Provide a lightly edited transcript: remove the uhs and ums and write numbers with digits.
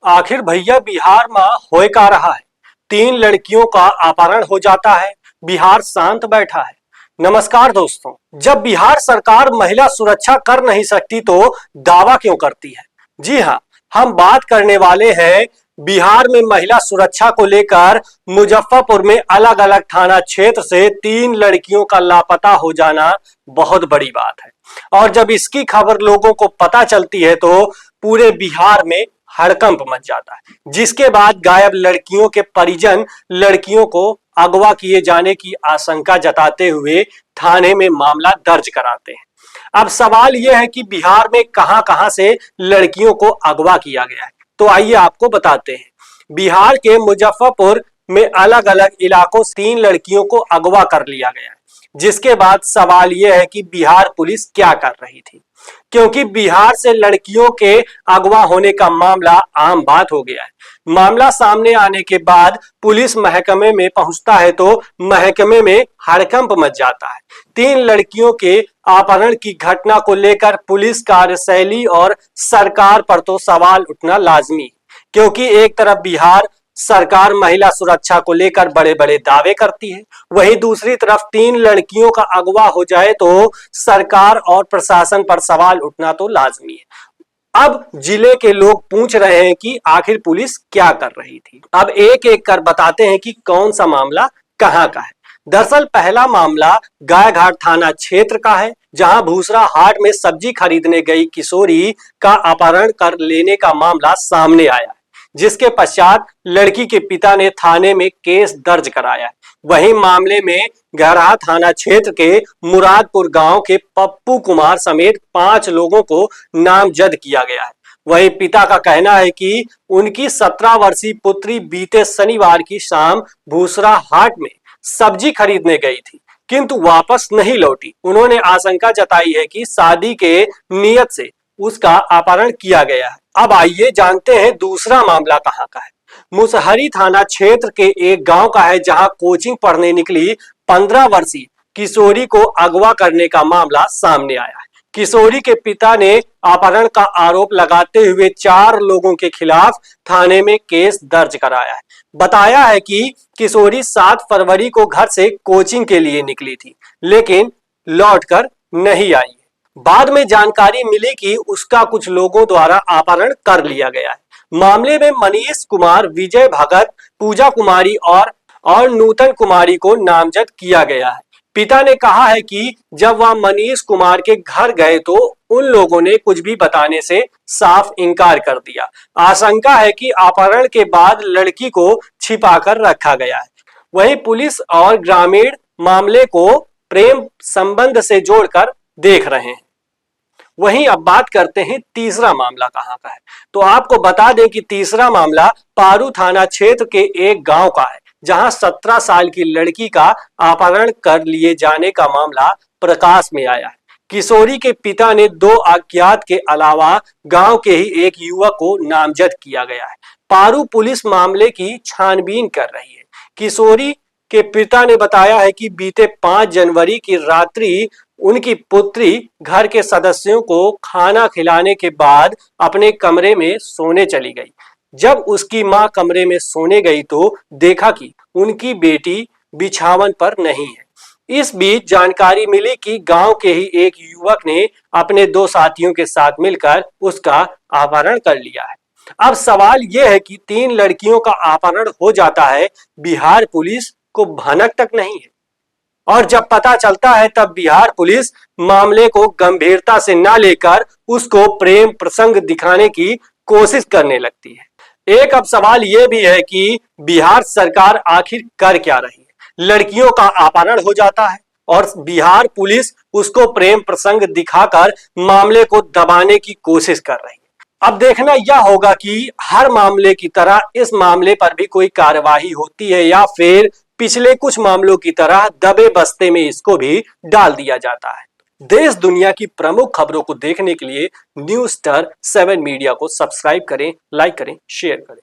आखिर भैया बिहार में होए का रहा है। 3 लड़कियों का अपहरण हो जाता है। बिहार शांत बैठा है। नमस्कार दोस्तों, जब बिहार सरकार महिला सुरक्षा कर नहीं सकती तो दावा क्यों करती है? जी हाँ, हम बात करने वाले हैं बिहार में महिला सुरक्षा को लेकर मुजफ्फरपुर में अलग अलग थाना क्षेत्र से 3 लड़कियों का लापता हो जाना बहुत बड़ी बात है। और जब इसकी खबर लोगों को पता चलती है तो पूरे बिहार में हड़कंप मच जाता है, जिसके बाद गायब लड़कियों के परिजन लड़कियों को अगवा किए जाने की आशंका जताते हुए थाने में मामला दर्ज कराते हैं। अब सवाल यह है कि बिहार में कहां कहां से लड़कियों को अगवा किया गया है, तो आइए आपको बताते हैं। बिहार के मुजफ्फरपुर में अलग अलग इलाकों से 3 लड़कियों को अगवा कर लिया गया है, जिसके बाद सवाल यह है कि बिहार पुलिस क्या कर रही थी, क्योंकि बिहार से लड़कियों के अगवा होने का मामला आम बात हो गया है। मामला सामने आने के बाद पुलिस महकमे में पहुंचता है तो महकमे में हड़कंप मच जाता है। 3 लड़कियों के अपहरण की घटना को लेकर पुलिस कार्यशैली और सरकार पर तो सवाल उठना लाजमी है, क्योंकि एक तरफ बिहार सरकार महिला सुरक्षा को लेकर बड़े बड़े दावे करती है, वहीं दूसरी तरफ 3 लड़कियों का अगवा हो जाए तो सरकार और प्रशासन पर सवाल उठना तो लाजमी है। अब जिले के लोग पूछ रहे हैं कि आखिर पुलिस क्या कर रही थी। अब एक एक कर बताते हैं कि कौन सा मामला कहां का है। दरअसल पहला मामला गायघाट थाना क्षेत्र का है, जहां भूसरा हाट में सब्जी खरीदने गई किशोरी का अपहरण कर लेने का मामला सामने आया, जिसके पश्चात लड़की के पिता ने थाने में केस दर्ज कराया। वहीं मामले में गहरा थाना क्षेत्र के मुरादपुर गांव के पप्पू कुमार समेत 5 लोगों को नामजद किया गया है। वहीं पिता का कहना है कि उनकी 17 वर्षीय पुत्री बीते शनिवार की शाम भूसरा हाट में सब्जी खरीदने गई थी, किंतु वापस नहीं लौटी। उन्होंने आशंका जताई है कि शादी के नियत से उसका अपहरण किया गया है। अब आइए जानते हैं दूसरा मामला कहां का है। मुसहरी थाना क्षेत्र के एक गांव का है, जहां कोचिंग पढ़ने निकली 15 वर्षीय किशोरी को अगवा करने का मामला सामने आया है। किशोरी के पिता ने अपहरण का आरोप लगाते हुए 4 लोगों के खिलाफ थाने में केस दर्ज कराया है। बताया है कि किशोरी 7 फरवरी को घर से कोचिंग के लिए निकली थी, लेकिन लौटकर नहीं आई। बाद में जानकारी मिली कि उसका कुछ लोगों द्वारा अपहरण कर लिया गया है। मामले में मनीष कुमार, विजय भगत, पूजा कुमारी और नूतन कुमारी को नामजद किया गया है। पिता ने कहा है कि जब वह मनीष कुमार के घर गए तो उन लोगों ने कुछ भी बताने से साफ इनकार कर दिया। आशंका है कि अपहरण के बाद लड़की को छिपाकर रखा गया है। वहीं पुलिस और ग्रामीण मामले को प्रेम संबंध से जोड़कर देख रहे हैं। वहीं अब बात करते हैं तीसरा मामला कहां का है। तो आपको बता दें कि तीसरा मामला पारू थाना क्षेत्र के एक गांव का है, जहां 17 साल की लड़की का अपहरण कर लिए जाने का मामला प्रकाश में आया है। किशोरी के पिता ने 2 अज्ञात के अलावा गांव के ही एक युवक को नामजद किया गया है। पारू पुलिस मामले की छानबीन कर रही है। किशोरी के पिता ने बताया है कि बीते 5 जनवरी की रात्रि उनकी पुत्री घर के सदस्यों को खाना खिलाने के बाद अपने कमरे में सोने चली गई। जब उसकी मां कमरे में सोने गई तो देखा कि उनकी बेटी बिछावन पर नहीं है। इस बीच जानकारी मिली कि गांव के ही एक युवक ने अपने 2 साथियों के साथ मिलकर उसका अपहरण कर लिया है। अब सवाल यह है कि 3 लड़कियों का अपहरण हो जाता है, बिहार पुलिस को भनक तक नहीं है, और जब पता चलता है तब बिहार पुलिस मामले को गंभीरता से न लेकर उसको प्रेम प्रसंग दिखाने की कोशिश करने लगती है। एक अब सवाल यह भी है कि बिहार सरकार आखिर कर क्या रही है। लड़कियों का अपहरण हो जाता है और बिहार पुलिस उसको प्रेम प्रसंग दिखाकर मामले को दबाने की कोशिश कर रही है। अब देखना यह होगा कि हर मामले की तरह इस मामले पर भी कोई कार्यवाही होती है या फिर पिछले कुछ मामलों की तरह दबे बस्ते में इसको भी डाल दिया जाता है। देश दुनिया की प्रमुख खबरों को देखने के लिए न्यूज़ स्टार 7 मीडिया को सब्सक्राइब करें, लाइक करें, शेयर करें।